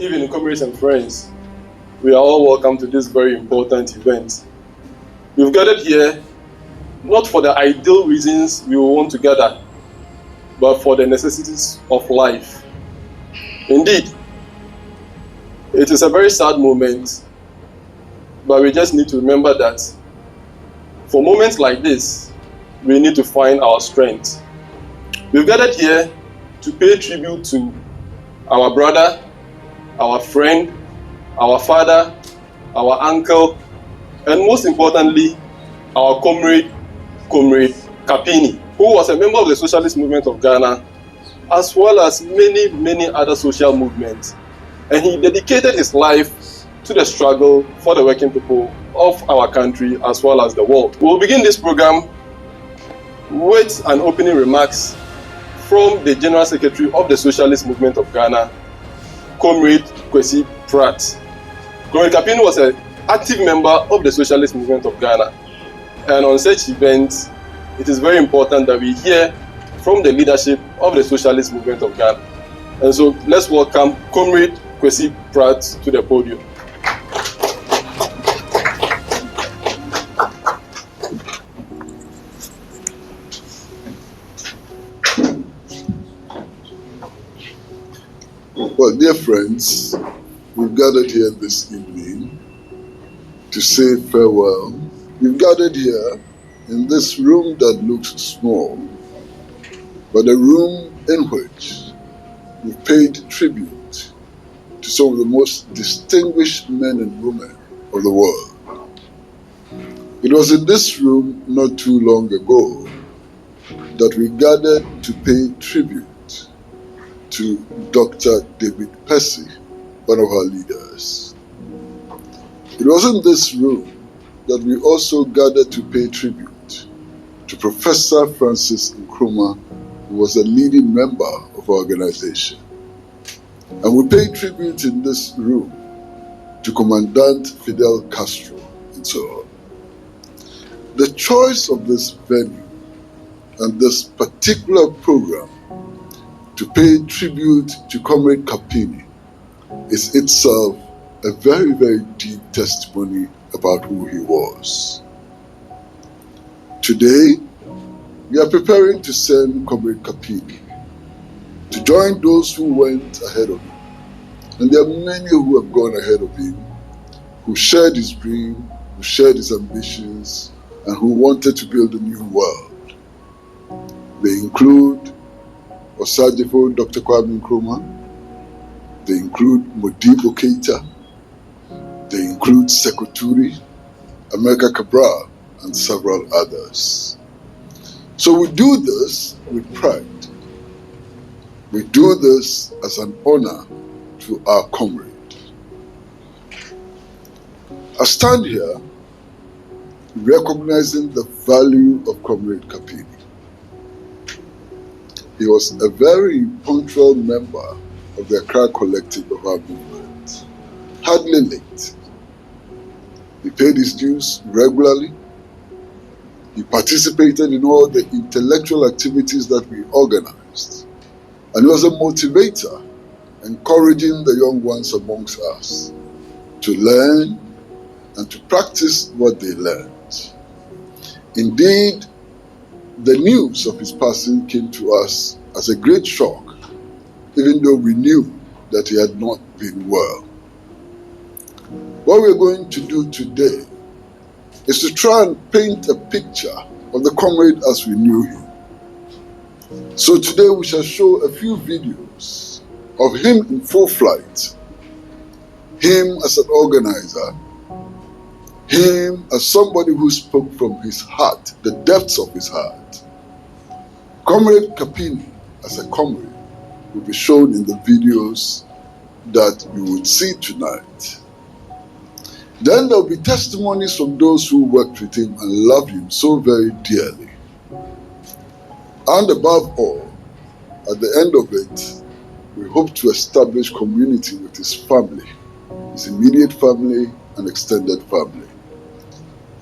Good evening, comrades and friends. We are all welcome to this very important event. We've gathered here not for the ideal reasons we want to gather, but for the necessities of life. Indeed, it is a very sad moment, but we just need to remember that for moments like this, we need to find our strength. We've gathered here to pay tribute to our brother, our friend, our father, our uncle, and most importantly, our Comrade Kapini, who was a member of the Socialist movement of Ghana, as well as many other social movements. And he dedicated his life to the struggle for the working people of our country as well as the world. We'll begin this program with an opening remarks from the General Secretary of the Socialist movement of Ghana, Comrade Kwesi Pratt. Comrade Kapini was an active member of the Socialist movement of Ghana, and on such events, it is very important that we hear from the leadership of the Socialist movement of Ghana. And so let's welcome Comrade Kwesi Pratt to the podium. Well, dear friends, we've gathered here this evening to say farewell. We've gathered here in this room that looks small, but a room in which we've paid tribute to some of the most distinguished men and women of the world. It was in this room not too long ago that we gathered to pay tribute to Dr. David Percy, one of our leaders. It was in this room that we also gathered to pay tribute to Professor Francis Nkrumah, who was a leading member of our organization. And we paid tribute in this room to Commandant Fidel Castro and so on. The choice of this venue and this particular program to pay tribute to Comrade Kapini is itself a very, very deep testimony about who he was. Today, we are preparing to send Comrade Kapini to join those who went ahead of him. And there are many who have gone ahead of him, who shared his dream, who shared his ambitions, and who wanted to build a new world. They include Osajifo Dr. Kwame Nkrumah, they include Modibo Keita, they include Sekuturi, America Cabral, and several others. So we do this with pride. We do this as an honor to our comrade. I stand here recognizing the value of Comrade Kapini. He was a very punctual member of the Accra collective of our movement, hardly late. He paid his dues regularly. He participated in all the intellectual activities that we organized. And he was a motivator, encouraging the young ones amongst us to learn and to practice what they learned. Indeed, the news of his passing came to us as a great shock, even though we knew that he had not been well. What we're going to do today is to try and paint a picture of the comrade as we knew him. So today we shall show a few videos of him in full flight, him as an organizer, him as somebody who spoke from his heart, the depths of his heart. Comrade Kapini as a comrade will be shown in the videos that you will see tonight. Then there will be testimonies from those who worked with him and loved him so very dearly. And above all, at the end of it, we hope to establish community with his family, his immediate family and extended family.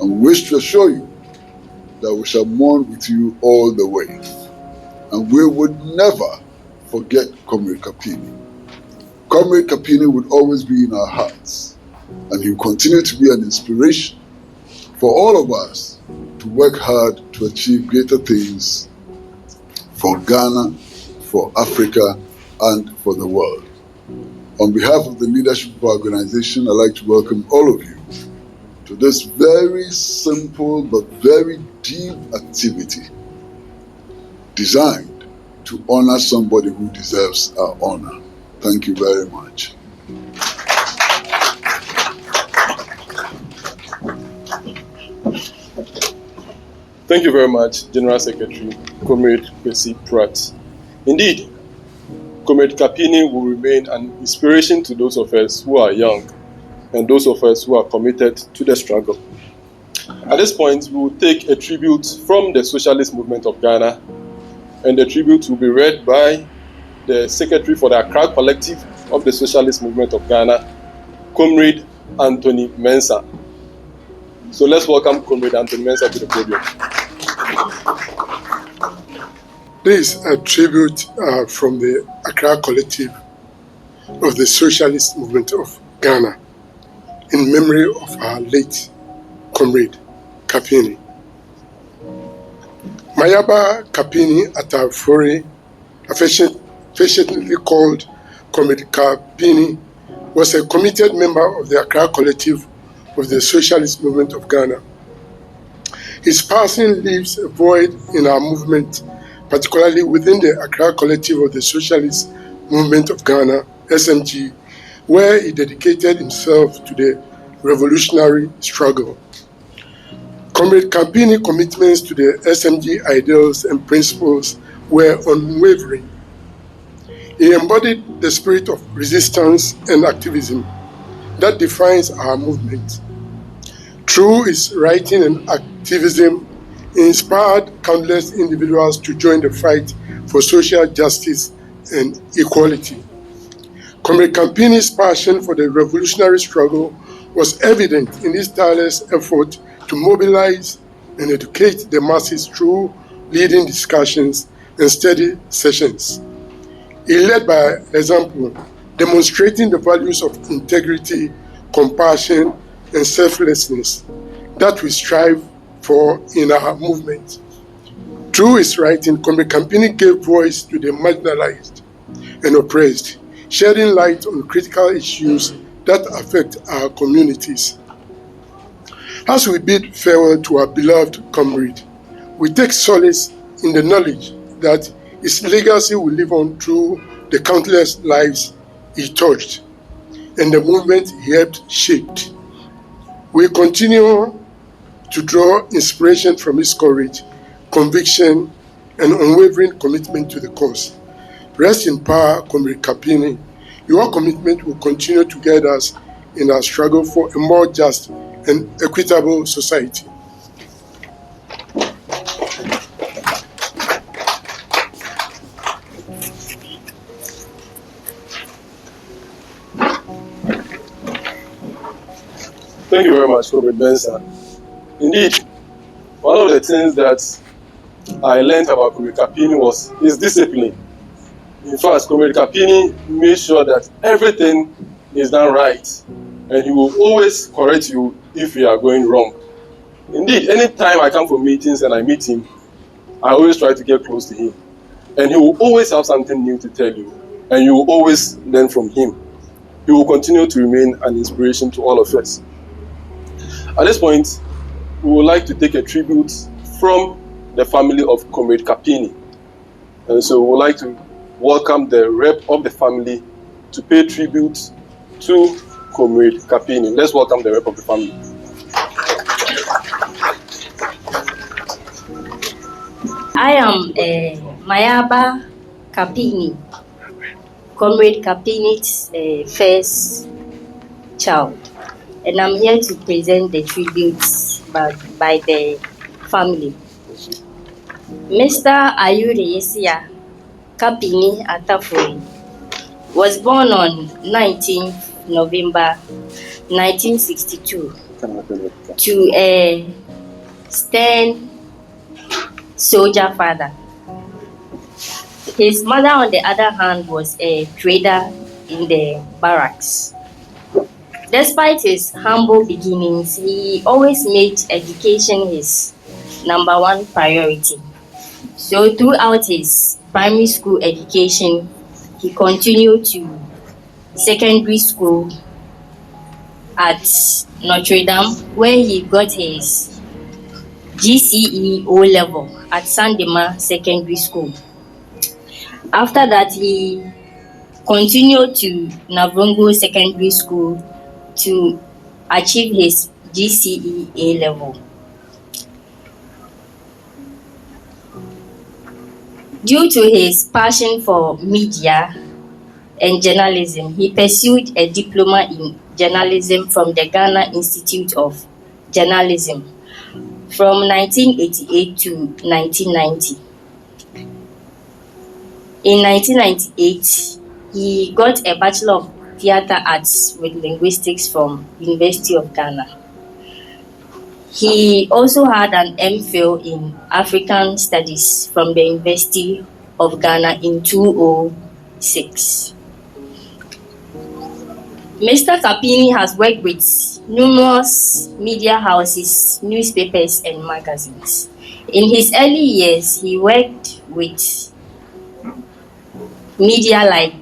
And we wish to assure you that we shall mourn with you all the way. And we would never forget Comrade Kapini. Comrade Kapini would always be in our hearts, and he will continue to be an inspiration for all of us to work hard to achieve greater things for Ghana, for Africa, and for the world. On behalf of the leadership of our organization, I'd like to welcome all of you to this very simple but very deep activity designed to honor somebody who deserves our honor. Thank you very much. Thank you very much, General Secretary Comrade Percy Pratt. Indeed, Comrade Kapini will remain an inspiration to those of us who are young and those of us who are committed to the struggle. At this point, we will take a tribute from the Socialist Movement of Ghana, and the tribute will be read by the Secretary for the Accra Collective of the Socialist Movement of Ghana, Comrade Anthony Mensah. So let's welcome Comrade Anthony Mensah to the podium. This is a tribute from the Accra Collective of the Socialist Movement of Ghana in memory of our late Comrade Kapini. Mayaba Kapini ATAFORI, affectionately called Comrade Kapini, was a committed member of the Accra Collective of the Socialist Movement of Ghana. His passing leaves a void in our movement, particularly within the Accra Collective of the Socialist Movement of Ghana, SMG, where he dedicated himself to the revolutionary struggle. Comrade Kapini's commitments to the SMG ideals and principles were unwavering. He embodied the spirit of resistance and activism that defines our movement. Through his writing and activism, he inspired countless individuals to join the fight for social justice and equality. Comrade Kapini's passion for the revolutionary struggle was evident in his tireless effort to mobilize and educate the masses through leading discussions and study sessions. He led by example, demonstrating the values of integrity, compassion, and selflessness that we strive for in our movement. Through his writing, Comrade Kapini gave voice to the marginalized and oppressed, shedding light on critical issues that affect our communities. As we bid farewell to our beloved comrade, we take solace in the knowledge that his legacy will live on through the countless lives he touched and the movement he helped shape. We continue to draw inspiration from his courage, conviction, and unwavering commitment to the cause. Rest in power, Comrade Kapini. Your commitment will continue to guide us in our struggle for a more just and equitable society. Thank you very much, Comrade Mensah. Indeed, one of the things that I learned about Comrade Kapini was his discipline. In fact, Comrade Kapini made sure that everything is done right, and he will always correct you if you are going wrong. Indeed, anytime I come for meetings and I meet him, I always try to get close to him. And he will always have something new to tell you, and you will always learn from him. He will continue to remain an inspiration to all of us. At this point, we would like to take a tribute from the family of Comrade Kapini. And so we would like to welcome the rep of the family to pay tribute to Comrade Kapini. Let's welcome the rep of the family. I am Mayaba Kapini, Comrade Kapini's first child. And I'm here to present the tributes by the family. Mr. Ayuri Yesia Kapini ATAFORI was born on 19th November 1962 to a stern soldier father. His mother, on the other hand, was a trader in the barracks. Despite his humble beginnings, he always made education his number one priority. So throughout his primary school education, he continued to secondary school at Notre Dame, where he got his GCE O level at Sandema Secondary School. After that, he continued to Navrongo Secondary School to achieve his GCE A level. Due to his passion for media and journalism, he pursued a diploma in journalism from the Ghana Institute of Journalism from 1988 to 1990. In 1998, he got a Bachelor of Theatre Arts with Linguistics from University of Ghana. He also had an MPhil in African Studies from the University of Ghana in 2006. Mr. Kapini has worked with numerous media houses, newspapers, and magazines. In his early years, he worked with media like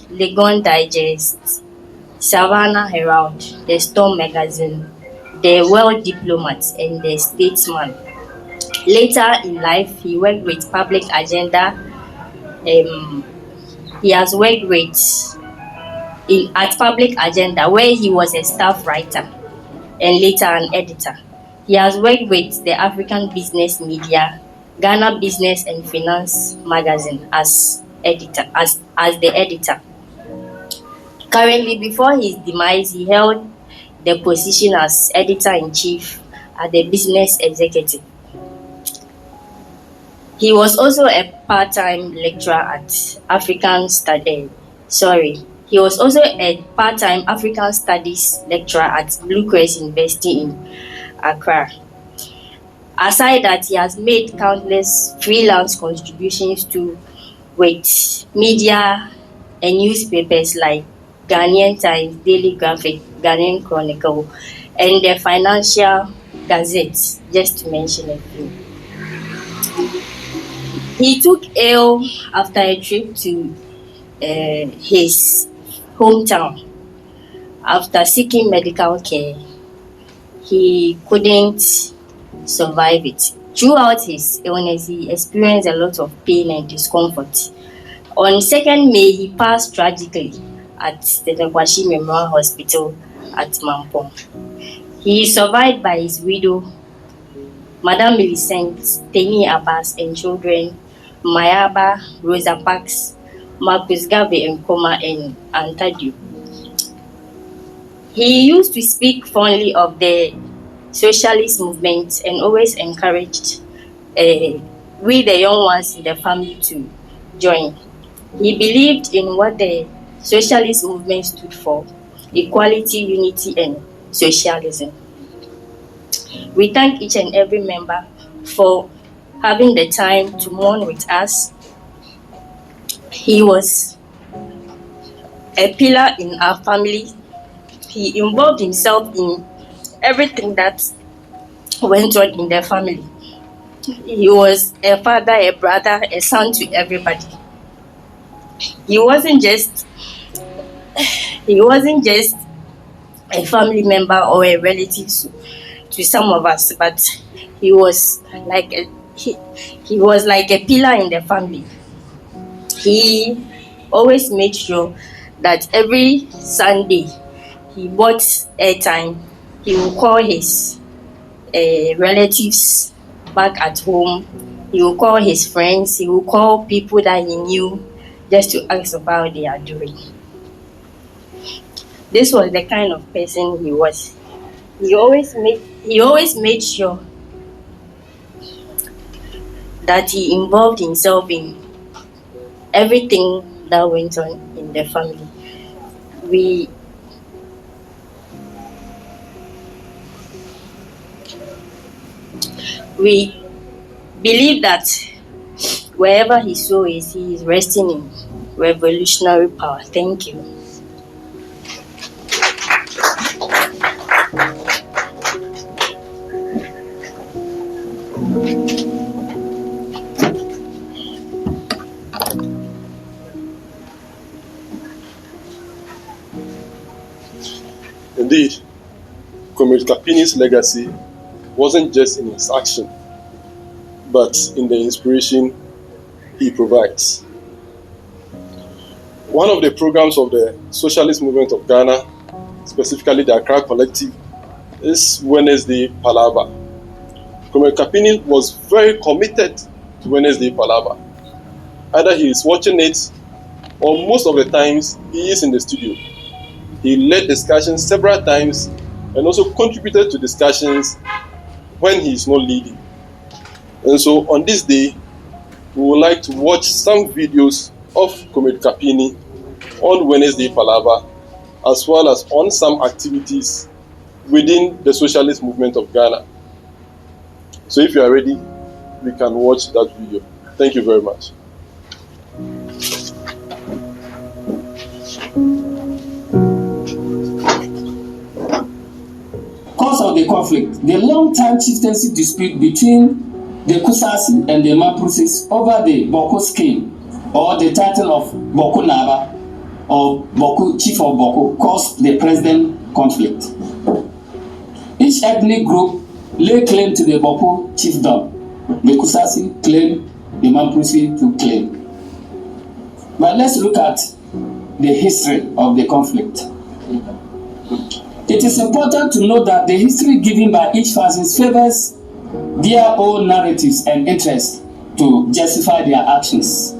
Legon Digest, Savannah Herald, The Storm Magazine, The World Diplomat, and The Statesman. Later in life, he worked with Public Agenda. He has worked with at Public Agenda, where he was a staff writer and later an editor. He has worked with the African Business Media, Ghana Business and Finance magazine as editor, as the editor. Currently, before his demise, he held the position as editor-in-chief at the Business Executive. He was also a part-time lecturer at He was also a part-time African Studies lecturer at Blue Crest University in Accra. Aside that, he has made countless freelance contributions to with media and newspapers like Ghanaian Times, Daily Graphic, Ghanaian Chronicle, and the Financial Gazette, just to mention a few. He took ill after a trip to his hometown. After seeking medical care, he couldn't survive it. Throughout his illness, he experienced a lot of pain and discomfort. On 2nd May, he passed tragically at the Nekwashi Memorial Hospital at Mampong. He is survived by his widow, Madame Millicent, Teni Abbas, and children, Mayaba, Rosa Parks, Marcus Gabe Nkoma, and Antadio. He used to speak fondly of the socialist movement and always encouraged we the young ones in the family to join. He believed in what the socialist movement stood for: equality, unity, and socialism. We thank each and every member for having the time to mourn with us. He was a pillar in our family. He involved himself in everything that went on in the family. He was a father, a brother, a son to everybody. He wasn't just a family member or a relative to some of us, but he was like a pillar in the family. He always made sure that every Sunday he bought airtime. He will call his relatives back at home. He will call his friends. He will call people that he knew just to ask about how they are doing. This was the kind of person he was. He always made sure that he involved himself in everything that went on in the family. We believe that wherever his soul is, he is resting in revolutionary power. Thank you. Comrade Kapini's legacy wasn't just in his action, but in the inspiration he provides. One of the programs of the Socialist movement of Ghana, specifically the Accra Collective, is Wednesday Palava. Comrade Kapini was very committed to Wednesday Palava. Either he is watching it, or most of the times he is in the studio. He led discussions several times and also contributed to discussions when he is not leading. And so on this day, we would like to watch some videos of Comrade Kapini on Wednesday Palava, as well as on some activities within the Socialist movement of Ghana. So if you are ready, we can watch that video. Thank you very much. Cause of the conflict, the long-time chieftaincy dispute between the Kusasi and the Mamprusis over the Boko scheme, or the title of Boko Naba, or Boko, Chief of Boko, caused the present conflict. Each ethnic group lay claim to the Boko chiefdom. The Kusasi claim, the Mamprusi to claim. But let's look at the history of the conflict. It is important to note that the history given by each facet favors their own narratives and interests to justify their actions.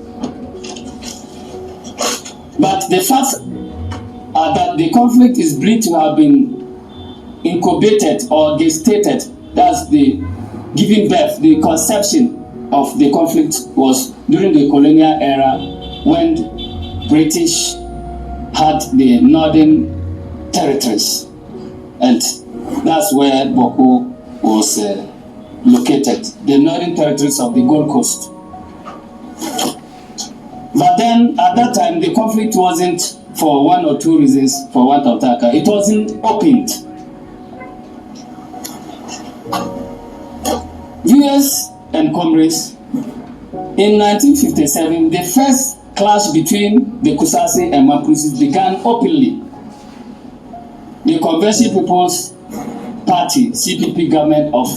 But the facts are that the conflict is believed to have been incubated or gestated. That's the giving birth, the conception of the conflict was during the colonial era when British had the northern territories. And that's where Boko was located, the northern territories of the Gold Coast. But then, at that time, the conflict wasn't, for one or two reasons, for want of Taka, it wasn't opened. Viewers and comrades, in 1957, the first clash between the Kusasi and Mamprusis began openly. The Convention People's Party, CPP government of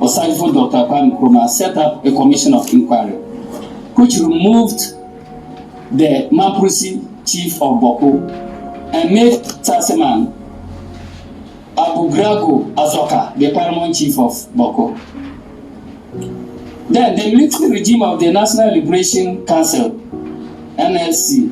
Osagifo Dr. Kwame Nkrumah set up a commission of inquiry, which removed the Mamprusi chief of Boko and made Saseman Abugrago Azoka the paramount chief of Boko. Then the military regime of the National Liberation Council, NLC,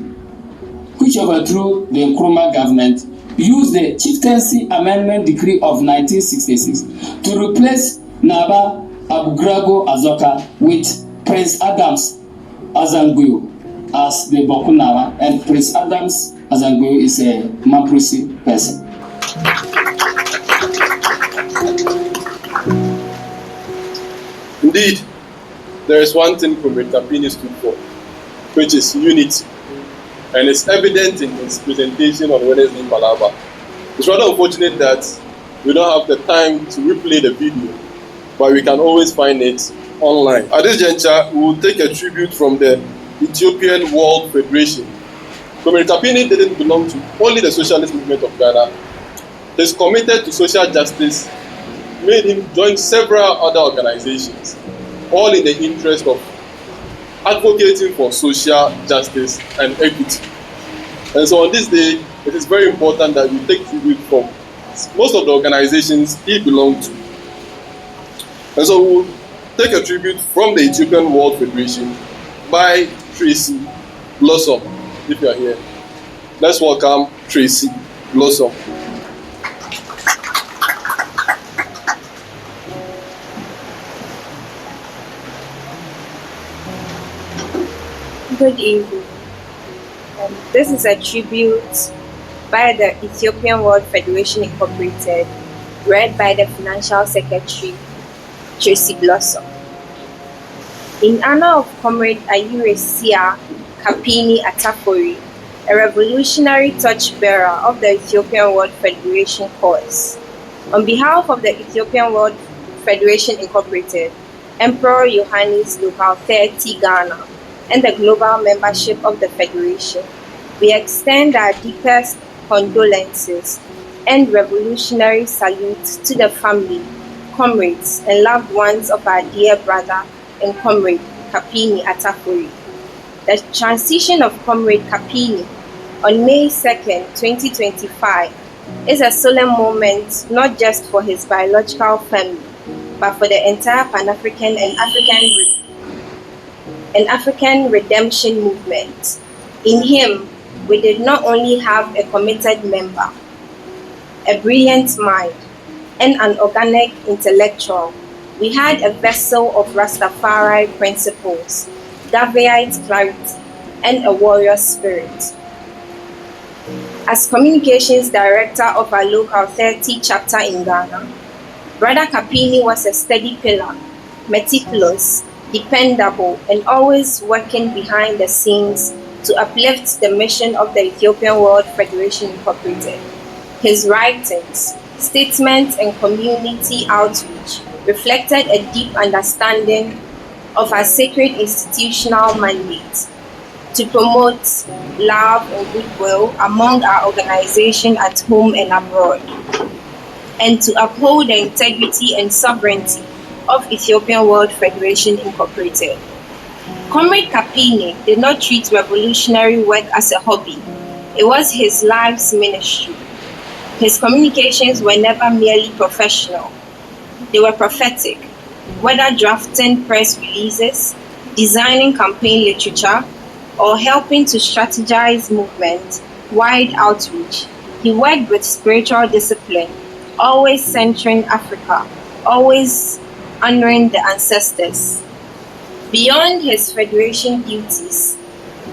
which overthrew the Nkrumah government, used the Chieftaincy Amendment Decree of 1966 to replace Naba Abugrago Azoka with Prince Adams Azanguyo as the Boko Naba, and Prince Adams Azanguyo is a Mamprusi person. Indeed, there is one thing Comrade Kapini stood for, which is unity. And it's evident in his presentation on Wednesday Palava. It's rather unfortunate that we don't have the time to replay the video, but we can always find it online. At this juncture, we will take a tribute from the Ethiopian World Federation. Comrade Kapini didn't belong to only the Socialist movement of Ghana. His commitment to social justice made him join several other organizations, all in the interest of advocating for social justice and equity. And so on this day, it is very important that we take tribute from most of the organizations he belonged to. And so we'll take a tribute from the Ethiopian World Federation by Tracy Blossom, if you are here. Let's welcome Tracy Blossom. Good evening. This is a tribute by the Ethiopian World Federation Incorporated, read by the Financial Secretary, Tracy Blossom. In honor of Comrade Ayuresia Kapini ATAFORI, a revolutionary torchbearer of the Ethiopian World Federation cause, on behalf of the Ethiopian World Federation Incorporated, Emperor Yohannes Local 30 Ghana, and the global membership of the Federation, we extend our deepest condolences and revolutionary salute to the family, comrades, and loved ones of our dear brother and Comrade Kapini ATAFORI. The transition of Comrade Kapini on May 2nd, 2025 is a solemn moment not just for his biological family, but for the entire Pan-African and African redemption movement. In him, we did not only have a committed member, a brilliant mind, and an organic intellectual. We had a vessel of Rastafari principles, Davidite clarity, and a warrior spirit. As Communications Director of our Local 30 chapter in Ghana, Brother Kapini was a steady pillar, meticulous, dependable, and always working behind the scenes to uplift the mission of the Ethiopian World Federation Incorporated. His writings, statements, and community outreach reflected a deep understanding of our sacred institutional mandate to promote love and goodwill among our organization at home and abroad, and to uphold the integrity and sovereignty of Ethiopian World Federation Incorporated. Comrade Kapini did not treat revolutionary work as a hobby. It was his life's ministry. His communications were never merely professional. They were prophetic, whether drafting press releases, designing campaign literature, or helping to strategize movement-wide outreach. He worked with spiritual discipline, always centering Africa, always honoring the ancestors. Beyond his federation duties,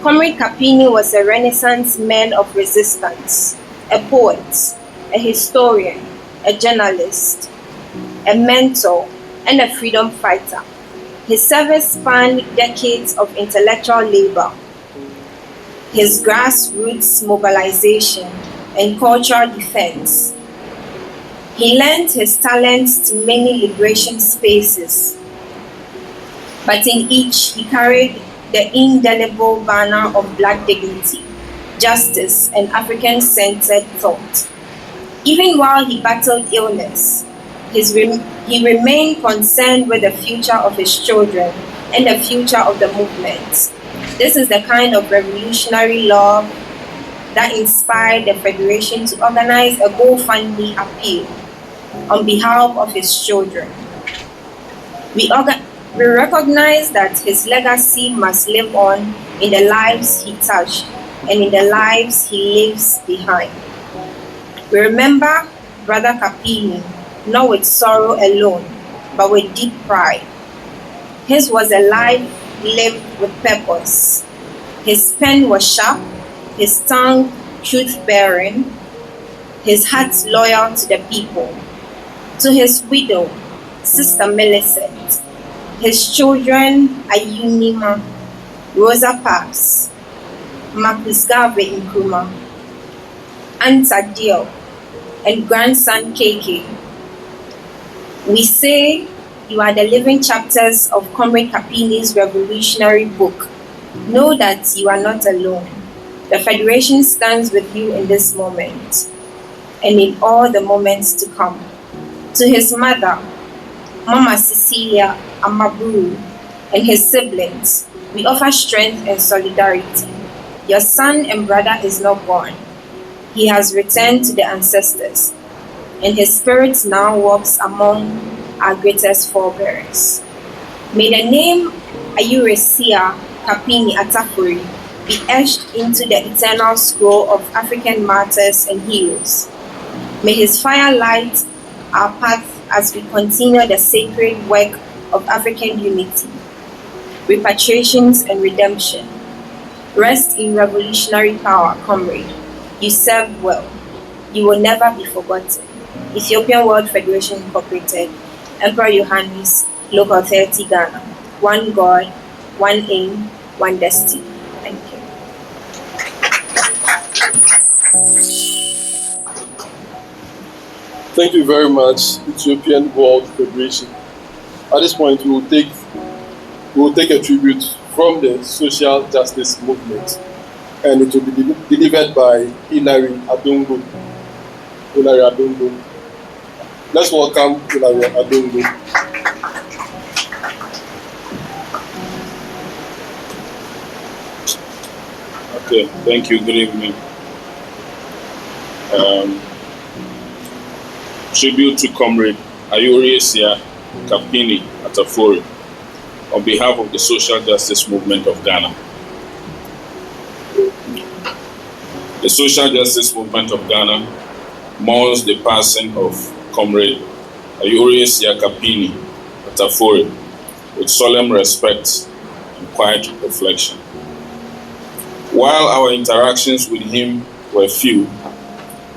Comrade Kapini was a Renaissance man of resistance, a poet, a historian, a journalist, a mentor, and a freedom fighter. His service spanned decades of intellectual labor, his grassroots mobilization, and cultural defense. He lent his talents to many liberation spaces, but in each he carried the indelible banner of Black dignity, justice, and African-centered thought. Even while he battled illness, he remained concerned with the future of his children and the future of the movement. This is the kind of revolutionary love that inspired the Federation to organize a GoFundMe appeal on behalf of his children. We recognize that his legacy must live on in the lives he touched and in the lives he leaves behind. We remember Brother Kapini not with sorrow alone, but with deep pride. His was a life lived with purpose. His pen was sharp, his tongue truth-bearing, his heart loyal to the people. To his widow, Sister Millicent, his children Ayunima, Rosa Parks, Marcus Garvey Nkrumah, Aunt Adil, and grandson KK, we say you are the living chapters of Comrade Kapini's revolutionary book. Know that you are not alone. The Federation stands with you in this moment and in all the moments to come. To his mother, Mama Cecilia Amaburu, and his siblings, we offer strength and solidarity. Your son and brother is not gone. He has returned to the ancestors, and his spirit now walks among our greatest forebears. May the name Ayuresia Kapini ATAFORI be etched into the eternal scroll of African martyrs and heroes. May his fire light our path as we continue the sacred work of African unity, repatriations, and redemption. Rest in revolutionary power, comrade. You served well. You will never be forgotten. Ethiopian World Federation Incorporated, Emperor Yohannes, Local 30 Ghana. One God, one aim, one destiny. Thank you. Thank you very much, Ethiopian World Federation. At this point, we will take a tribute from the social justice movement, and it will be delivered by Hilary Adungo. Hilary Adongo. Let's welcome Hilary Adongo. Okay, thank you. Good evening. Tribute to Comrade Kapini ATAFORI on behalf of the social justice movement of Ghana. The social justice movement of Ghana mourns the passing of Comrade Kapini ATAFORI with solemn respect and quiet reflection. While our interactions with him were few,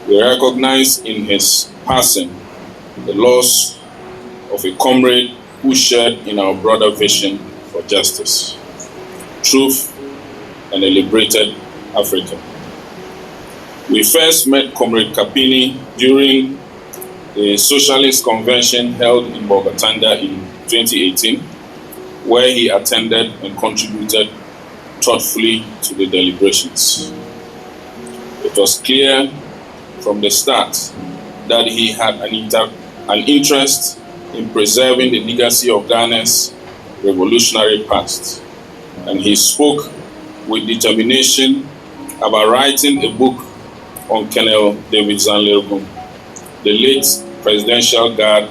we recognize in his passing the loss of a comrade who shared in our broader vision for justice, truth, and a liberated Africa. We first met Comrade Kapini during the Socialist convention held in Bogatanga in 2018, where he attended and contributed thoughtfully to the deliberations. It was clear from the start that he had an interest in preserving the legacy of Ghana's revolutionary past, and he spoke with determination about writing a book on Colonel David Zanlirgun, the late Presidential Guard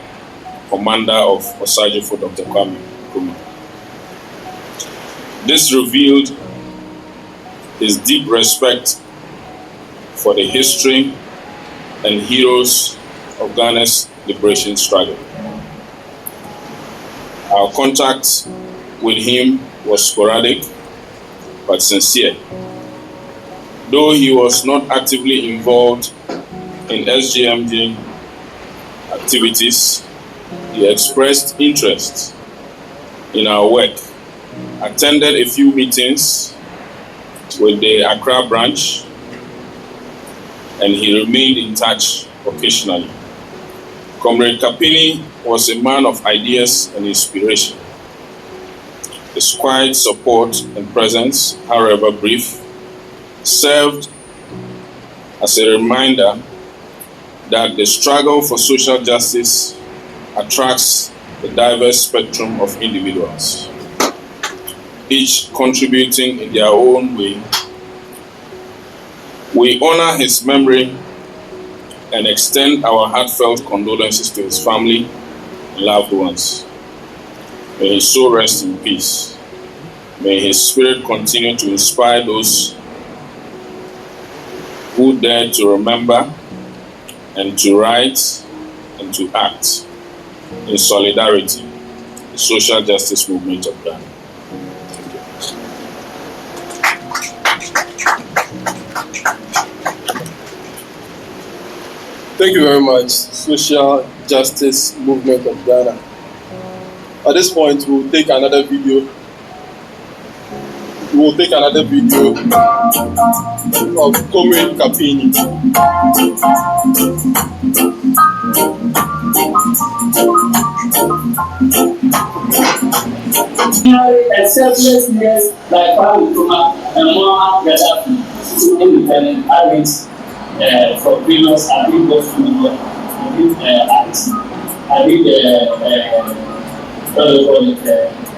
Commander of Osajifo Dr. Kwame Nkrumah. This revealed his deep respect for the history and heroes of Ghana's liberation struggle. Our contact with him was sporadic but sincere. Though he was not actively involved in SGMG activities, he expressed interest in our work, attended a few meetings with the Accra branch, and he remained in touch occasionally. Comrade Kapini was a man of ideas and inspiration. His quiet support and presence, however brief, served as a reminder that the struggle for social justice attracts a diverse spectrum of individuals, each contributing in their own way. We honor his memory and extend our heartfelt condolences to his family and loved ones. May his soul rest in peace. May his spirit continue to inspire those who dare to remember and to write and to act in solidarity with the social justice movement of Ghana. Thank you very much, Social Justice Movement of Ghana. At this point, we'll take another video. We will take another video of Comrade Kapini. And selflessness like Kwame Nkrumah and more better to independent athletes for previous both media,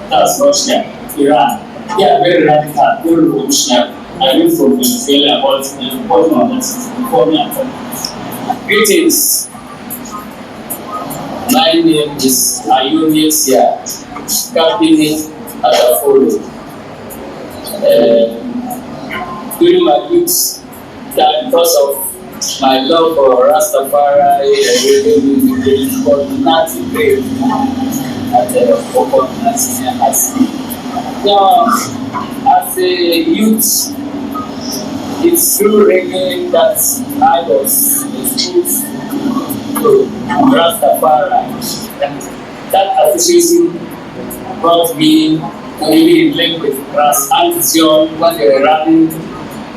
that's Russia, Iran. They are very radical, very revolutionary. I read from Venezuela about the important of that before me. Greetings. My name is Kapini ATAFORI. During my youth, because of my love for Rastafari and music, was not brave at the Open Senior High School. Now, as a youth, it's through reggae that I was exposed to Rastafari, and that association brought me to really link with Ras Antision when they were running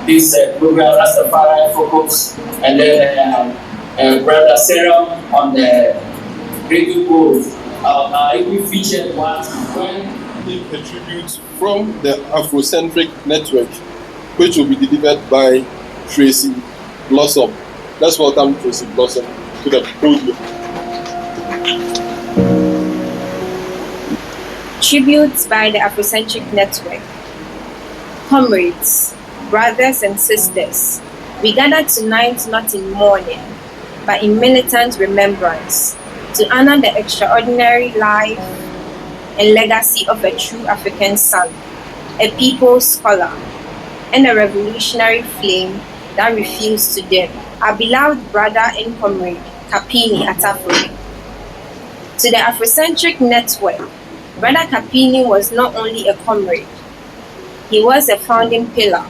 this program, Rastafari Focus, and then Brother Sarah on the radio post. We featured one when A tribute from the Afrocentric Network, which will be delivered by Tracy Blossom. Let's welcome Tracy Blossom to the podium. Tributes by the Afrocentric Network. Comrades, brothers and sisters, we gather tonight not in mourning, but in militant remembrance to honor the extraordinary life and legacy of a true African son, a people's scholar, and a revolutionary flame that refused to dim, our beloved brother and comrade, Kapini ATAFORI. To the Afrocentric Network, Brother Kapini was not only a comrade, he was a founding pillar.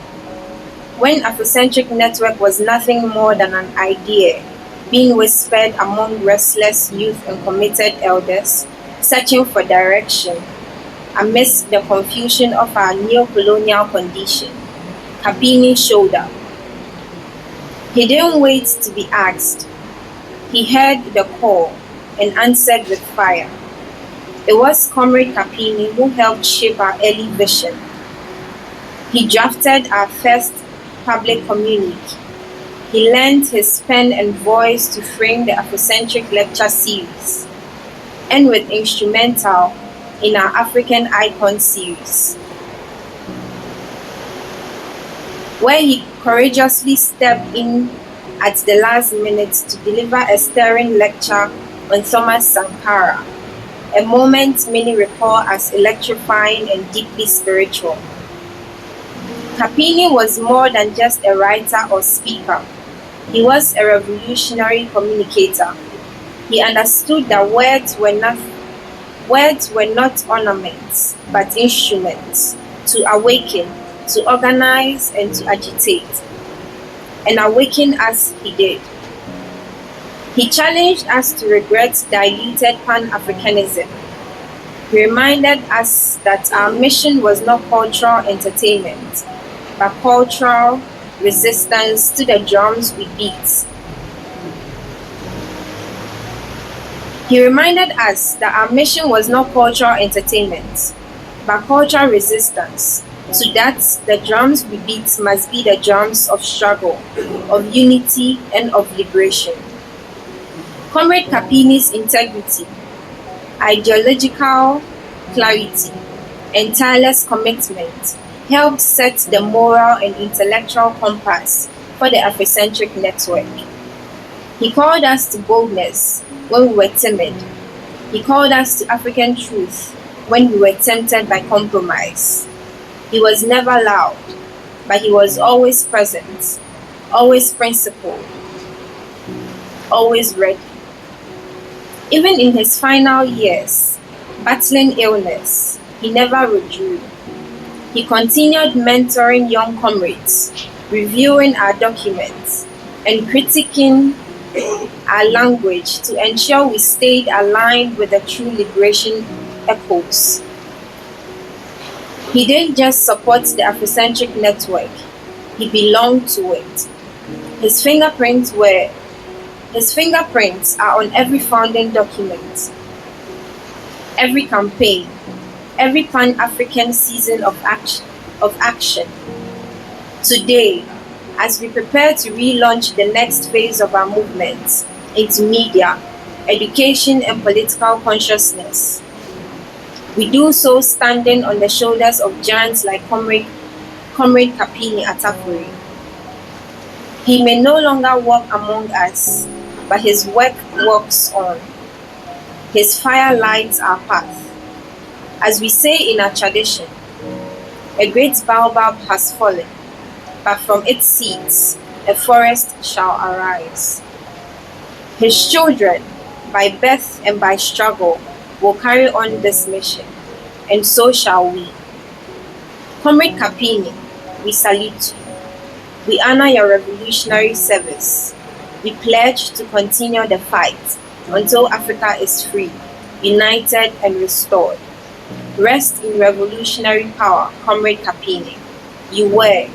When Afrocentric Network was nothing more than an idea being whispered among restless youth and committed elders, searching for direction amidst the confusion of our neo-colonial condition, Kapini showed up. He didn't wait to be asked. He heard the call and answered with fire. It was Comrade Kapini who helped shape our early vision. He drafted our first public communique. He lent his pen and voice to frame the Afrocentric lecture series, and with instrumental in our African Icon series, where he courageously stepped in at the last minute to deliver a stirring lecture on Thomas Sankara, a moment many recall as electrifying and deeply spiritual. Kapini was more than just a writer or speaker. He was a revolutionary communicator. He understood that words were not ornaments, but instruments to awaken, to organize, and to agitate. And awaken as he did. He challenged us to regret diluted Pan-Africanism. He reminded us that our mission was not cultural entertainment, but cultural resistance to the drums we beat. He reminded us that our mission was not cultural entertainment, but cultural resistance. To that, the drums we beat must be the drums of struggle, of unity, and of liberation. Comrade Kapini's integrity, ideological clarity, and tireless commitment helped set the moral and intellectual compass for the Afrocentric Network. He called us to boldness when we were timid. He called us to African truth when we were tempted by compromise. He was never loud, but he was always present, always principled, always ready. Even in his final years, battling illness, he never withdrew. He continued mentoring young comrades, reviewing our documents, and critiquing our language to ensure we stayed aligned with the true liberation echoes. He didn't just support the Afrocentric Network, he belonged to it. His fingerprints are on every founding document, every campaign, every Pan-African season of action. Today, as we prepare to relaunch the next phase of our movement into media, education, and political consciousness, we do so standing on the shoulders of giants like Comrade Kapini ATAFORI. He may no longer walk among us, but his work walks on. His fire lights our path. As we say in our tradition, a great baobab has fallen, but from its seeds a forest shall arise. His children, by birth and by struggle, will carry on this mission, and so shall we. Comrade Kapini, we salute you. We honor your revolutionary service. We pledge to continue the fight until Africa is free, united, and restored. Rest in revolutionary power, Comrade Kapini. You were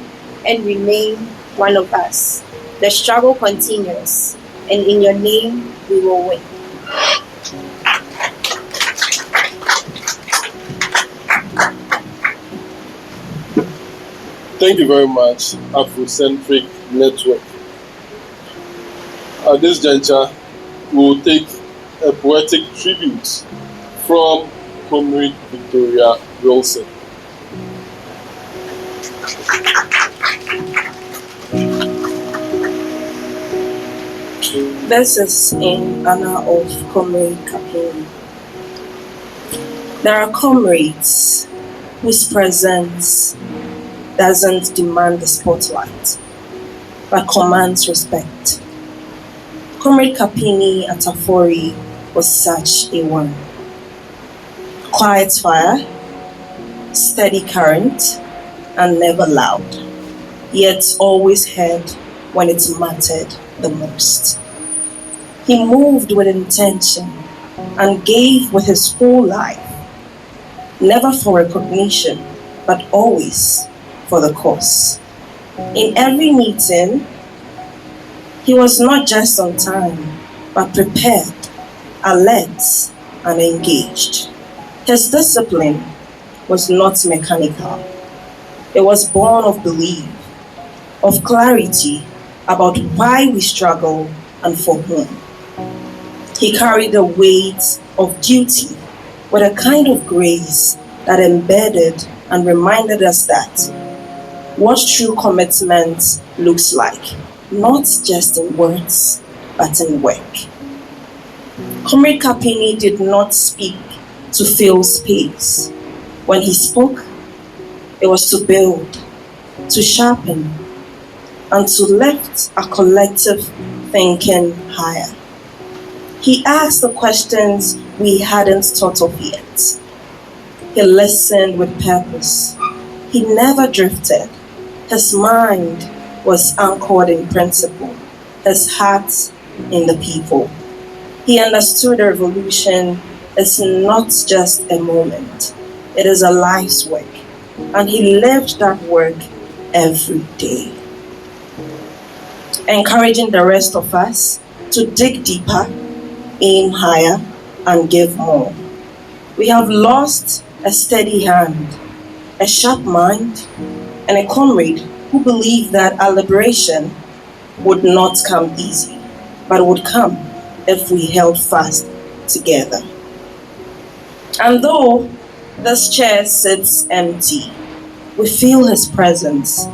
and remain one of us. The struggle continues, and in your name we will win. Thank you very much, Afrocentric Network. At this juncture, we will take a poetic tribute from Comrade Victoria Wilson. This is in honor of Comrade Kapini. There are comrades whose presence doesn't demand the spotlight, but commands respect. Comrade Kapini ATAFORI was such a one. Quiet fire, steady current, and never loud, yet always heard when it mattered the most. He moved with intention and gave with his whole life, never for recognition, but always for the cause. In every meeting, he was not just on time, but prepared, alert, and engaged. His discipline was not mechanical. It was born of belief, of clarity about why we struggle and for whom. He carried the weight of duty with a kind of grace that embedded and reminded us that what true commitment looks like, not just in words, but in work. Comrade Kapini did not speak to fill space. When he spoke, it was to build, to sharpen, and to lift a collective thinking higher. He asked the questions we hadn't thought of yet. He listened with purpose. He never drifted. His mind was anchored in principle, his heart in the people. He understood the revolution is not just a moment, it is a life's work, and he lived that work every day. Encouraging the rest of us to dig deeper, aim higher, and give more. We have lost a steady hand, a sharp mind, and a comrade who believed that our liberation would not come easy, but would come if we held fast together. And though this chair sits empty, we feel his presence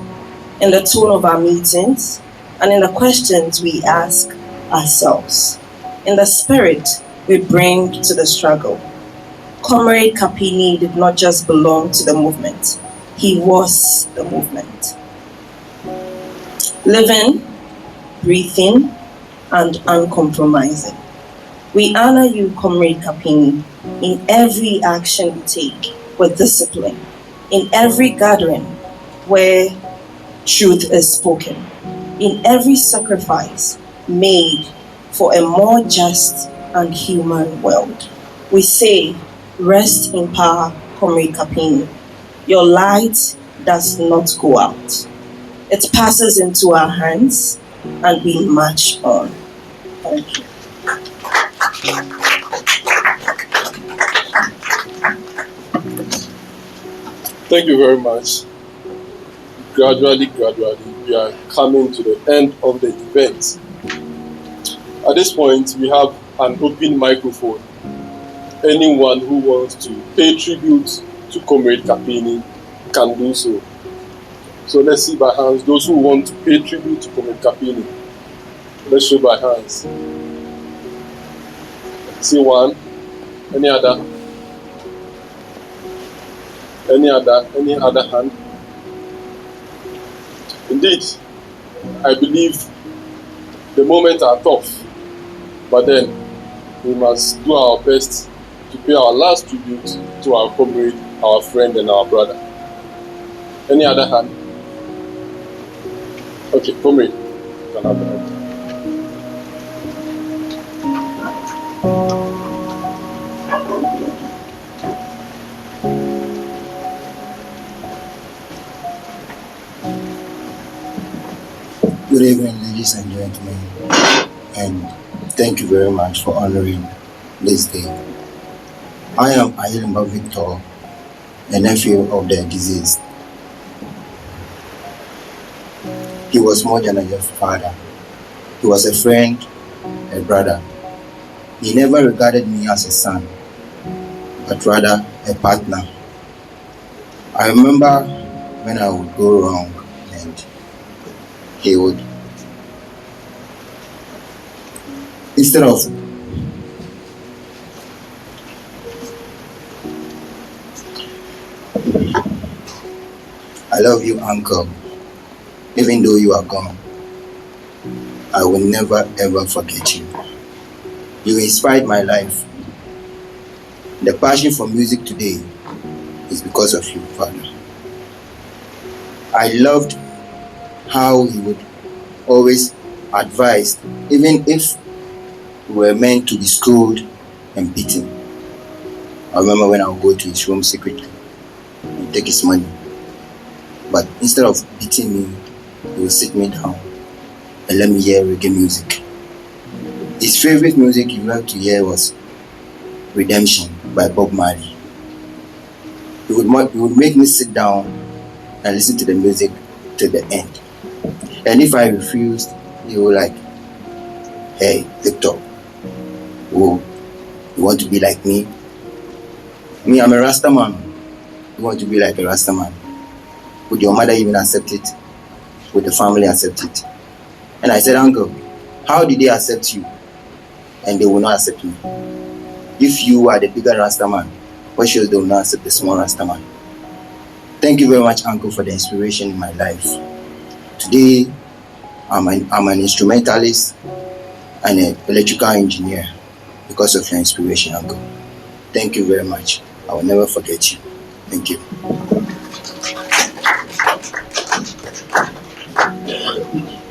in the tone of our meetings and in the questions we ask ourselves, in the spirit we bring to the struggle. Comrade Kapini did not just belong to the movement, he was the movement. Living, breathing, and uncompromising. We honor you, Comrade Kapini, in every action you take with discipline, in every gathering where truth is spoken, in every sacrifice made for a more just and human world. We say, rest in power, Comrade Kapini. Your light does not go out. It passes into our hands and we march on. Thank you. Thank you very much. Gradually, we are coming to the end of the event. At this point, we have an open microphone. Anyone who wants to pay tribute to Comrade Kapini can do so. So let's see by hands those who want to pay tribute to Comrade Kapini. Let's show by hands. See one. Any other? Any other hand? Indeed, I believe the moments are tough, but then we must do our best to pay our last tribute to our comrade, our friend, and our brother. Any other hand? Okay, comrade, you can have the hand. Good evening, ladies and gentlemen, and thank you very much for honoring this day. I am Ayelimba Victor, the nephew of the deceased. He was more than a father. He was a friend, a brother. He never regarded me as a son, but rather a partner. I remember when I would go wrong and he would, instead of "I love you, uncle, even though you are gone, I will never ever forget you. You inspired my life. The passion for music today is because of you, Father." I loved how he would always advise, even if we were meant to be scolded and beaten. I remember when I would go to his room secretly and take his money. But instead of beating me, he would sit me down and let me hear reggae music. His favorite music he loved to hear was Redemption by Bob Marley. He would make me sit down and listen to the music to the end. And if I refused, he would like, "Hey, Victor, oh, you want to be like me? Me, I'm a Rasta man. You want to be like a Rasta man? Would your mother even accept it? Would the family accept it?" And I said, "Uncle, how did they accept you? And they will not accept me. If you are the bigger Rasta man, why should they will not accept the small Rasta man?" Thank you very much, Uncle, for the inspiration in my life. Today, I'm an instrumentalist and an electrical engineer because of your inspiration, Uncle. Thank you very much. I will never forget you. Thank you.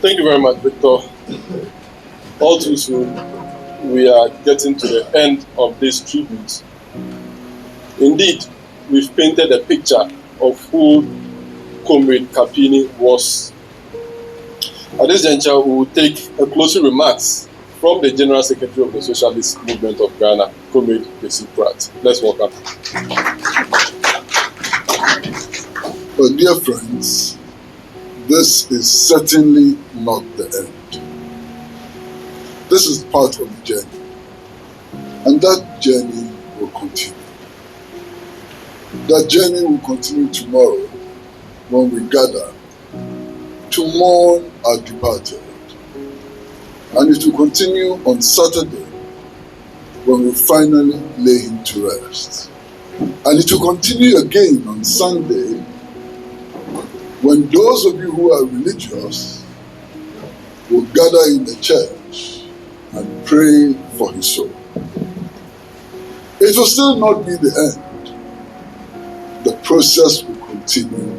Thank you very much, Victor. All too soon, we are getting to the end of this tribute. Indeed, we've painted a picture of who Comrade Kapini was. At this juncture, we will take a closing remarks from the General Secretary of the Socialist Movement of Ghana, Comrade Kapini. Let's welcome. Well, dear friends, this is certainly not the end. This is part of the journey, and that journey will continue. That journey will continue tomorrow when we gather to mourn our departed, and it will continue on Saturday when we finally lay him to rest, and it will continue again on Sunday when those of you who are religious will gather in the church and pray for his soul. It will still not be the end. The process will continue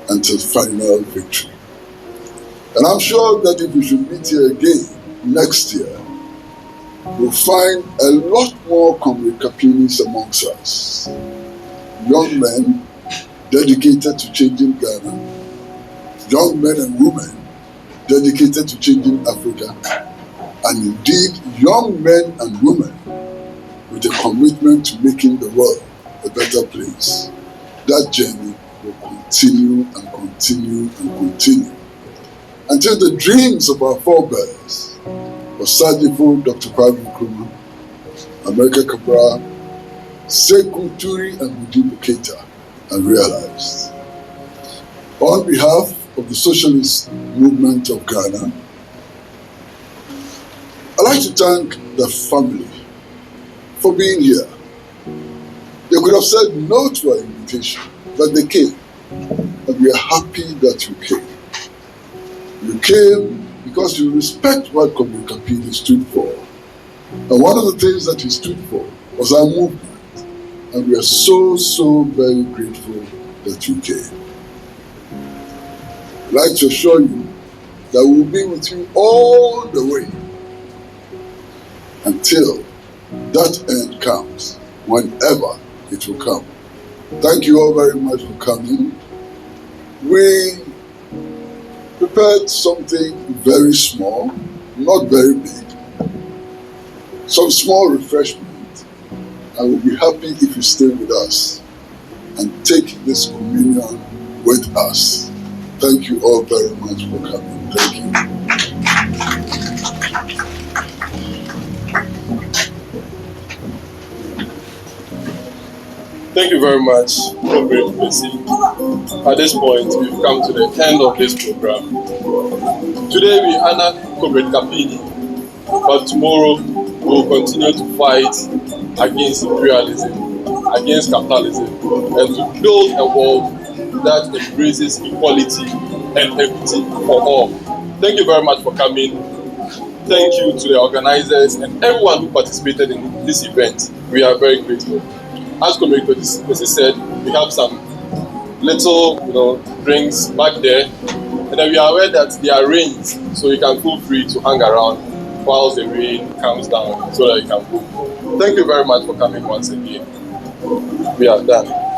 until final victory. And I'm sure that if we should meet here again next year, we'll find a lot more Comrade Kapinis amongst us. Young men dedicated to changing Ghana, young men and women dedicated to changing Africa, and indeed young men and women with a commitment to making the world a better place. That journey will continue and continue and continue until the dreams of our forebears, Osajifo, Dr. Kwame Nkrumah, America Cabral, Sekou Toure, and Modibo Keita, are realized. On behalf of the Socialist Movement of Ghana, I'd like to thank the family for being here. They could have said no to our invitation, but they came, and we are happy that you came. You came because you respect what Comrade Kapini stood for. And one of the things that he stood for was our movement. And we are so, so very grateful that you came. I'd like to assure you that we will be with you all the way until that end comes, whenever it will come. Thank you all very much for coming. We prepared something very small, not very big, some small refreshment. I will be happy if you stay with us and take this communion with us. Thank you all very much for coming. Thank you. Thank you very much, Comrade Kapini. At this point, we've come to the end of this program. Today we honor Comrade Kapini, but tomorrow we will continue to fight against imperialism, against capitalism, and to build a world that embraces equality and equity for all. Thank you very much for coming. Thank you to the organizers and everyone who participated in this event. We are very grateful. As Comrade Kapini said, we have some little drinks back there, and then we are aware that there are rains, so you can feel free to hang around whilst the rain comes down so that you can move. Thank you very much for coming once again. We are done.